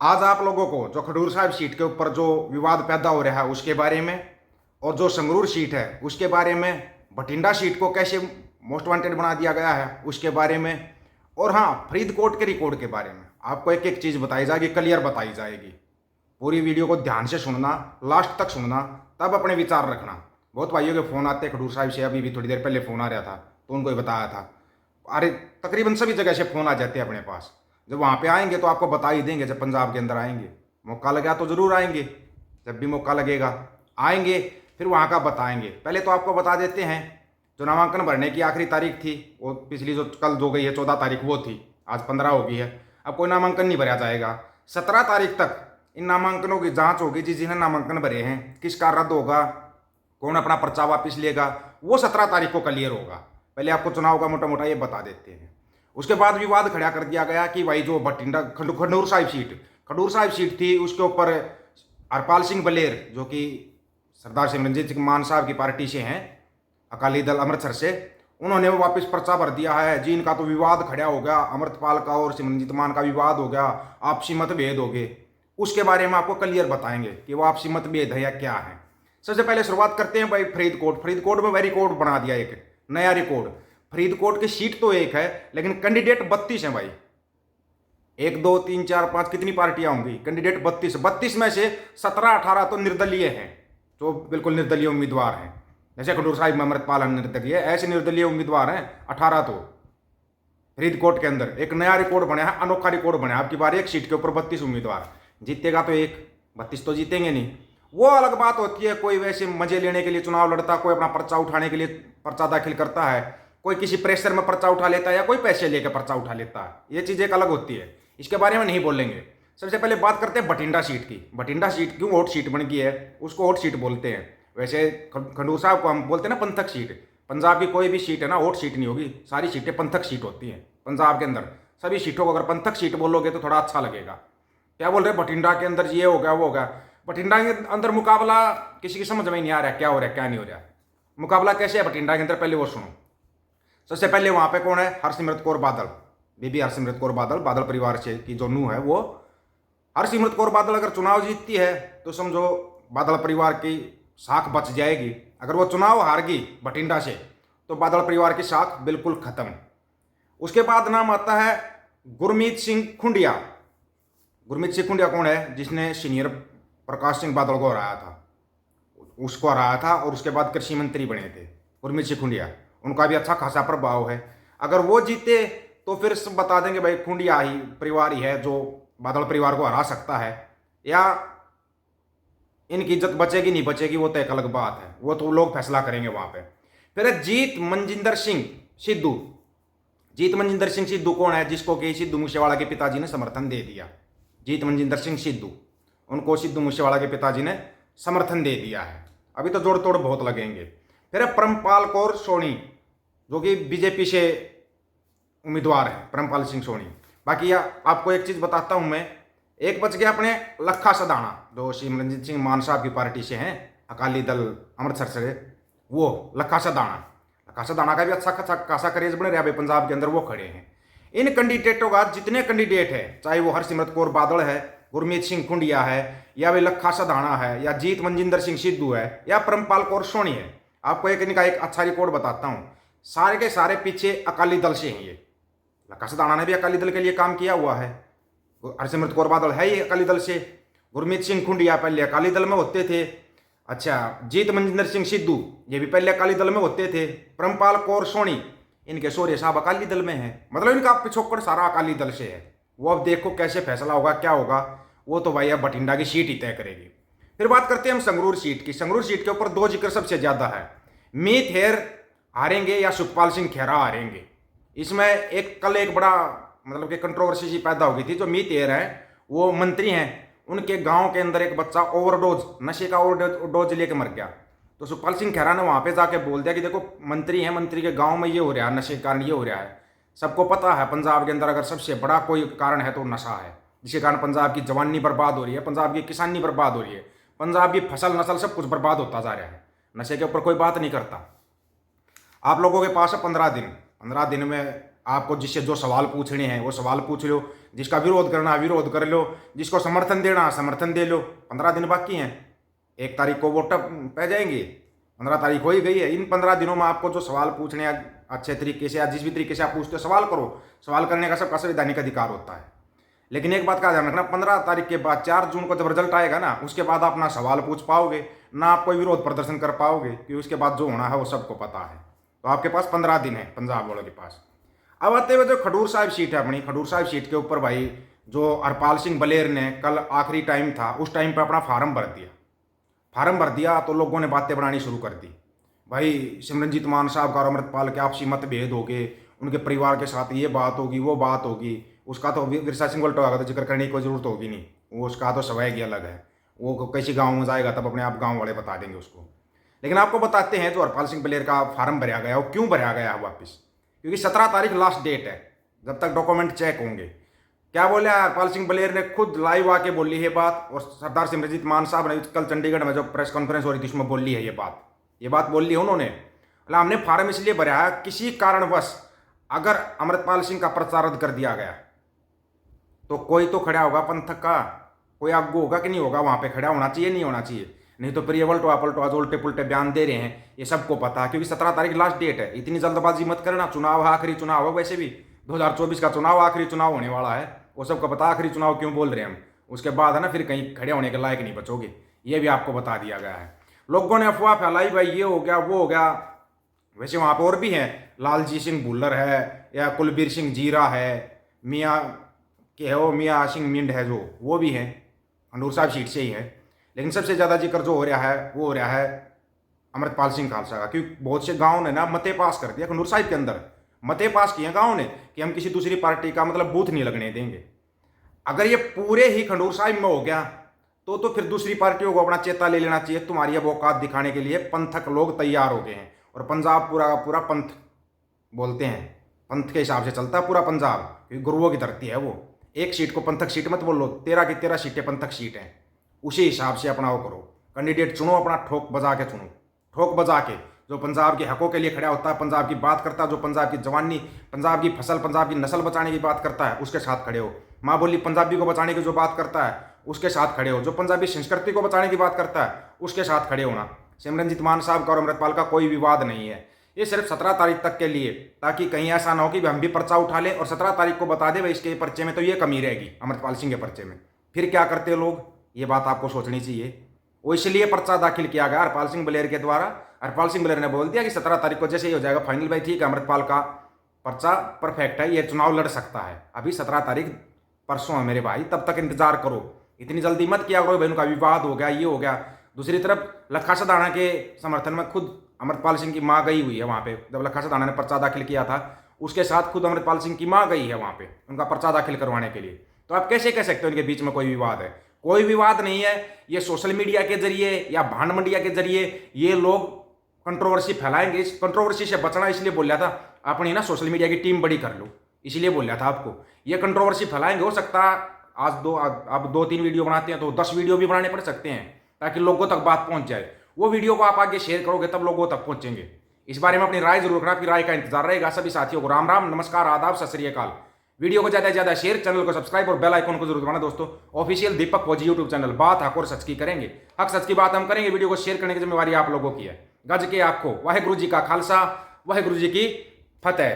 आज आप लोगों को जो खडूर साहिब सीट के ऊपर जो विवाद पैदा हो रहा है उसके बारे में, और जो संगरूर सीट है उसके बारे में, बठिंडा सीट को कैसे मोस्ट वांटेड बना दिया गया है उसके बारे में, और हाँ, फरीदकोट के रिकॉर्ड के बारे में आपको एक एक चीज़ बताई जाएगी, क्लियर बताई जाएगी। पूरी वीडियो को ध्यान से सुनना, लास्ट तक सुनना, तब अपने विचार रखना। बहुत भाइयों के फ़ोन आते हैं खडूर साहिब से, अभी भी थोड़ी देर पहले फ़ोन आ रहा था तो उनको ही बताया था। अरे तकरीबन सभी जगह से फ़ोन आ जाते हैं अपने पास। जब वहाँ पे आएंगे तो आपको बता ही देंगे, जब पंजाब के अंदर आएंगे, मौका लगा तो ज़रूर आएंगे, जब भी मौका लगेगा आएंगे, फिर वहाँ का बताएंगे। पहले तो आपको बता देते हैं, जो नामांकन भरने की आखिरी तारीख थी वो पिछली जो कल जो गई है 14 तारीख वो थी, आज 15 हो गई है। अब कोई नामांकन नहीं भरा जाएगा। 17 तारीख तक इन नामांकनों की जांच होगी, जिन्हें नामांकन भरे हैं किसका रद्द होगा, कौन अपना पर्चा वापस लेगा, वो 17 तारीख को क्लियर होगा। पहले आपको चुनाव का मोटा मोटा ये बता देते हैं। उसके बाद विवाद खड़ा कर दिया गया कि भाई जो बठिंडा खडूर साहिब सीट थी उसके ऊपर हरपाल सिंह बलेर, जो कि सरदार सिमरनजीत सिंह मान साहब की पार्टी से हैं, अकाली दल अमृतसर से, उन्होंने वो वापस पर्चा भर दिया है। जी इनका तो विवाद खड़ा हो गया, अमृतपाल का और सिमरनजीत मान का विवाद हो गया, आपसी मतभेद हो गए। उसके बारे में आपको क्लियर बताएंगे कि वो आपसी मतभेद है या क्या है। सबसे पहले शुरुआत करते हैं भाई फरीदकोट में वही रिकॉर्ड बना दिया, एक नया रिकॉर्ड। फरीदकोट की सीट तो एक है लेकिन कैंडिडेट 32 हैं भाई। 1 2 3 4 5 कितनी पार्टियां होंगी, कैंडिडेट 32 में से 17-18 तो निर्दलीय हैं, जो बिल्कुल निर्दलीय उम्मीदवार हैं। जैसे खडूर साहिब में अमृतपाल निर्दलीय, ऐसे निर्दलीय उम्मीदवार हैं 18 तो फरीदकोट के अंदर। एक नया रिकॉर्ड बना है, अनोखा रिकॉर्ड बना है। आपकी बार एक सीट के ऊपर 32 उम्मीदवार, जीतेगा तो एक, 32 तो जीतेंगे नहीं। वो अलग बात होती है, कोई वैसे मजे लेने के लिए चुनाव लड़ता, कोई अपना पर्चा उठाने के लिए पर्चा दाखिल करता है, कोई किसी प्रेशर में पर्चा उठा लेता है, या कोई पैसे लेकर पर्चा उठा लेता है। ये चीज़ एक अलग होती है, इसके बारे में नहीं बोलेंगे। सबसे पहले बात करते हैं बठिंडा सीट की। बठिंडा सीट क्यों हॉट सीट बन गई है, उसको हॉट सीट बोलते हैं। वैसे खडूर साहब को हम बोलते हैं ना पंथक सीट। पंजाब की कोई भी सीट है ना हॉट सीट नहीं होगी, सारी सीटें पंथक सीट होती हैं पंजाब के अंदर। सभी सीटों को अगर पंथक सीट बोलोगे तो थोड़ा अच्छा लगेगा। क्या बोल रहे हैं, बठिंडा के अंदर ये हो गया वो हो गया। बठिंडा के अंदर मुकाबला किसी की समझ में नहीं आ रहा है, क्या हो रहा है क्या नहीं हो रहा है। मुकाबला कैसे है बठिंडा के अंदर, पहले वो सुनो। सबसे पहले वहां पे कौन है, हरसिमरत कौर बादल, बीबी हरसिमरत कौर बादल, बादल परिवार से की जो नूह है वो हरसिमरत कौर बादल। अगर चुनाव जीतती है तो समझो बादल परिवार की साख बच जाएगी। अगर वो चुनाव हार गई बठिंडा से तो बादल परिवार की साख बिल्कुल खत्म। उसके बाद नाम आता है गुरमीत सिंह खुंडिया। गुरमीत सिंह खुंडिया कौन है, जिसने सीनियर प्रकाश सिंह बादल को हराया था, उसको हराया था और उसके बाद कृषि मंत्री बने थे गुरमीत सिंह खुंडिया। उनका भी अच्छा खासा प्रभाव है। अगर वो जीते तो फिर सब बता देंगे भाई खुंडिया ही परिवार ही है जो बादल परिवार को हरा सकता है, या इनकी इज्जत बचेगी नहीं बचेगी वो तो एक अलग बात है, वो तो लोग फैसला करेंगे वहां पे। फिर जीत मनजिंदर सिंह सिद्धू। जीत मनजिंदर सिंह सिद्धू कौन है, जिसको कि सिद्धू मूसेवाला के पिताजी ने समर्थन दे दिया। जीत मनजिंदर सिंह सिद्धू, उनको सिद्धू मूसेवाला के पिताजी ने समर्थन दे दिया है। अभी तो जोड़ तोड़ बहुत लगेंगे। फिर परमपाल कौर सोनी, जो कि बीजेपी से उम्मीदवार है, परमपाल सिंह सोनी। बाकी आपको एक चीज़ बताता हूं मैं, एक बच गया अपने लखा सदाना, जो सिमरनजीत सिंह मान साहब की पार्टी से हैं, अकाली दल अमृतसर से, वो लखा सदाना का भी अच्छा खासा करेज बन रहा है भाई पंजाब के अंदर, वो खड़े हैं। इन कैंडिडेटों का जितने कैंडिडेट है, चाहे वो हरसिमरत कौर बादल है, गुरमीत सिंह खुंडिया है, या वे लखा सदाना है, या जीत मनजिंदर सिंह सिद्धू है, या परमपाल कौर सोनी है, आपको एक इनका एक अच्छा रिकॉर्ड बताता हूं। सारे के सारे पीछे अकाली दल से हैं। ये लखा सदाना ने भी अकाली दल के लिए काम किया हुआ है, हरसिमरत कौर बादल है ये अकाली दल से, गुरमीत सिंह खुंडिया पहले अकाली दल में होते थे। अच्छा, जीत मनजिंदर सिंह सिद्धू ये भी पहले अकाली दल में होते थे। परमपाल कौर सोनी, इनके सौर्य साहब अकाली दल में है, मतलब इनका पिछोकड़ सारा अकाली दल से है। वो अब देखो कैसे फैसला होगा, क्या होगा, वो तो भाई अब बठिंडा की सीट ही तय करेगी। फिर बात करते हैं हम संगरूर सीट की। संगरूर सीट के ऊपर दो जिक्र सबसे ज्यादा है, मीत हेर हारेंगे या सुखपाल सिंह खेरा हारेंगे। इसमें कल एक बड़ा मतलब कि कंट्रोवर्सी सी पैदा हो गई थी। जो मीत हेर है वो मंत्री हैं, उनके गांव के अंदर एक बच्चा ओवरडोज, नशे का ओवरडोज लेके मर गया। तो सुखपाल सिंह खेरा ने वहां पे जाके बोल दिया कि देखो मंत्री हैं, मंत्री के गांव में ये हो रहा है, नशे के कारण ये हो रहा है। सबको पता है पंजाब के अंदर अगर सबसे बड़ा कोई कारण है तो नशा है, जिसके कारण पंजाब की जवानी बर्बाद हो रही है, पंजाब की किसानी बर्बाद हो रही है, पंजाब की फसल नस्ल सब कुछ बर्बाद होता जा रहा है। नशे के ऊपर कोई बात नहीं करता। आप लोगों के पास है 15 दिन, 15 दिन में आपको जिससे जो सवाल पूछने हैं वो सवाल पूछ लो, जिसका विरोध करना विरोध कर लो, जिसको समर्थन देना समर्थन दे लो। 15 दिन बाकी हैं, 1 तारीख को वोट पै जाएंगे, 15 तारीख हो ही गई है। इन 15 दिनों में आपको जो सवाल पूछने हैं अच्छे तरीके से या जिस भी तरीके से आप पूछते हो सवाल करो। सवाल करने का सबका संवैधानिक अधिकार होता है। लेकिन एक बात का ध्यान रखना, 15 तारीख के बाद 4 जून को जब रिजल्ट आएगा ना, उसके बाद आप ना सवाल पूछ पाओगे ना आप कोई विरोध प्रदर्शन कर पाओगे, क्योंकि उसके बाद जो होना है वो सबको पता है। तो आपके पास 15 दिन है पंजाब वालों के पास। अब आते हुए जो खडूर साहिब सीट है अपनी, खडूर साहिब सीट के ऊपर भाई जो हरपाल सिंह बलेर ने कल आखिरी टाइम था, उस टाइम पर अपना फार्म भर दिया। फार्म भर दिया तो लोगों ने बातें बनानी शुरू कर दी। भाई सिमरनजीत मान साहब का और अमृतपाल के आपसी मतभेद हो गए, उनके परिवार के साथ ये बात होगी वो बात होगी, उसका तो विरसा सिंह वल्टो का तो जिक्र करने की कोई जरूरत होगी नहीं, वो उसका तो सवाल ही अलग है। वो किसी गांव में जाएगा तब अपने आप गांव वाले बता देंगे उसको। लेकिन आपको बताते हैं जो हरपाल सिंह बलेर का फार्म भरा गया वो क्यों भरा गया है वापस, क्योंकि 17 तारीख लास्ट डेट है जब तक डॉक्यूमेंट चेक होंगे। क्या बोले हरपाल सिंह बलेर ने खुद लाइव आके बोली है बात, और सरदार सिमरनजीत मान साहब ने कल चंडीगढ़ में जो प्रेस कॉन्फ्रेंस हो रही थी उसमें बोली है ये बात बोली है उन्होंने। मतलब हमने फार्म इसलिए भरा है, किसी कारणवश अगर अमृतपाल सिंह का पर्चा रद्द कर दिया गया तो कोई तो खड़ा होगा पंथक का, कोई आगू होगा कि नहीं होगा, वहां पे खड़ा होना चाहिए नहीं होना चाहिए। नहीं तो फिर ये वल्टो पलटो आज उल्टे पुल्टे बयान दे रहे हैं, ये सबको पता है। क्योंकि 17 तारीख लास्ट डेट है, इतनी जल्दबाजी मत करना। चुनाव आखिरी चुनाव है, वैसे भी 2024 का चुनाव आखिरी चुनाव होने वाला है, वो सबको पता आखिरी चुनाव क्यों बोल रहे हैं हम। उसके बाद है ना फिर कहीं खड़े होने के लायक नहीं बचोगे, ये भी आपको बता दिया गया है। लोगों ने अफवाह फैलाई भाई ये हो गया वो हो गया, वैसे वहाँ पर और भी हैं, लालजी सिंह भुल्लर है या कुलबीर सिंह जीरा है, मियाँ के है वो मियाँ सिंह मिंड है जो, वो भी हैं, खडूर साहिब सीट से ही है। लेकिन सबसे ज़्यादा जिक्र जो हो रहा है वो हो रहा है अमृतपाल सिंह खालसा का, क्योंकि बहुत से गाँव ने ना मते पास कर दिया, खडूर साहिब के अंदर मते पास किए गाँव ने कि हम किसी दूसरी पार्टी का मतलब बूथ नहीं लगने देंगे। अगर ये पूरे ही खडूर साहिब में हो गया तो फिर दूसरी पार्टियों को अपना चेता ले लेना चाहिए। तुम्हारी अब औकात दिखाने के लिए पंथक लोग तैयार हो गए हैं, और पंजाब पूरा का पूरा पंथ बोलते हैं, पंथ के हिसाब से चलता है पूरा पंजाब, क्योंकि गुरुओं की धरती है वो। एक सीट को पंथक सीट मत बोलो, 13 की 13 सीटें पंथक सीट हैं, उसी हिसाब से अपना वो करो, कैंडिडेट चुनो, अपना ठोक बजा के चुनो, ठोक बजा के जो पंजाब के हकों के लिए खड़ा होता है, पंजाब की बात करता है, जो पंजाब की जवानी, पंजाब की फसल, पंजाब की नस्ल बचाने की बात करता है, उसके साथ खड़े हो। माँ बोली पंजाबी को बचाने की जो बात करता है उसके साथ खड़े हो। जो पंजाबी संस्कृति को बचाने की बात करता है उसके साथ खड़े होना। सिमरनजीत मान साहब का और अमृतपाल का कोई विवाद नहीं है, ये सिर्फ 17 तारीख तक के लिए, ताकि कहीं ऐसा ना हो कि हम भी पर्चा उठा लें और 17 तारीख को बता दें भाई इसके पर्चे में तो ये कमी रहेगी अमृतपाल सिंह के पर्चे में, फिर क्या करते लोग, ये बात आपको सोचनी चाहिए। वो इसलिए पर्चा दाखिल किया गया हरपाल सिंह बलेर के द्वारा। हरपाल सिंह बलेर ने बोल दिया कि 17 तारीख को जैसे ही हो जाएगा फाइनल भाई ठीक है, अमृतपाल का पर्चा परफेक्ट है, ये चुनाव लड़ सकता है। अभी 17 तारीख परसों है मेरे भाई, तब तक इंतजार करो, इतनी जल्दी मत किया करो भाई उनका विवाद हो गया ये हो गया। दूसरी तरफ लखा सदाना के समर्थन में खुद अमृतपाल सिंह की माँ गई हुई है वहाँ पे, जब लखा सदाना ने पर्चा दाखिल किया था उसके साथ खुद अमृतपाल सिंह की माँ गई है वहाँ पे उनका पर्चा दाखिल करवाने के लिए। तो आप कैसे कह सकते हो इनके बीच में कोई विवाद है? कोई विवाद नहीं है। ये सोशल मीडिया के जरिए या भांड मंडिया के जरिए ये लोग कंट्रोवर्सी फैलाएंगे। इस कंट्रोवर्सी से बचना इसलिए बोल रहा था, अपनी ना सोशल मीडिया की टीम बड़ी कर लो, इसलिए बोल रहा था आपको। ये कंट्रोवर्सी फैलाएंगे, हो सकता है आज आप 2-3 वीडियो बनाते हैं तो 10 वीडियो भी बनाने पड़ सकते हैं, ताकि लोगों तक बात पहुंच जाए। वो वीडियो को आप आगे शेयर करोगे तब लोगों तक पहुंचेंगे। इस बारे में अपनी राय जरूर रखना, आपकी राय का इंतजार रहेगा। सभी साथियों को राम राम, नमस्कार, आदाब, सत श्री अकाल। वीडियो को ज्यादा से ज्यादा शेयर, चैनल को सब्सक्राइब और बेल आइकन को जरूर दबाना दोस्तों। ऑफिशियल दीपक फौजी यूट्यूब चैनल, बात हक और सच की करेंगे, हक सच की बात हम करेंगे। वीडियो को शेयर करने की जिम्मेवारी आप लोगों की है। गज के आपको वाहेगुरु जी का खालसा, वाहेगुरु जी की फतेह।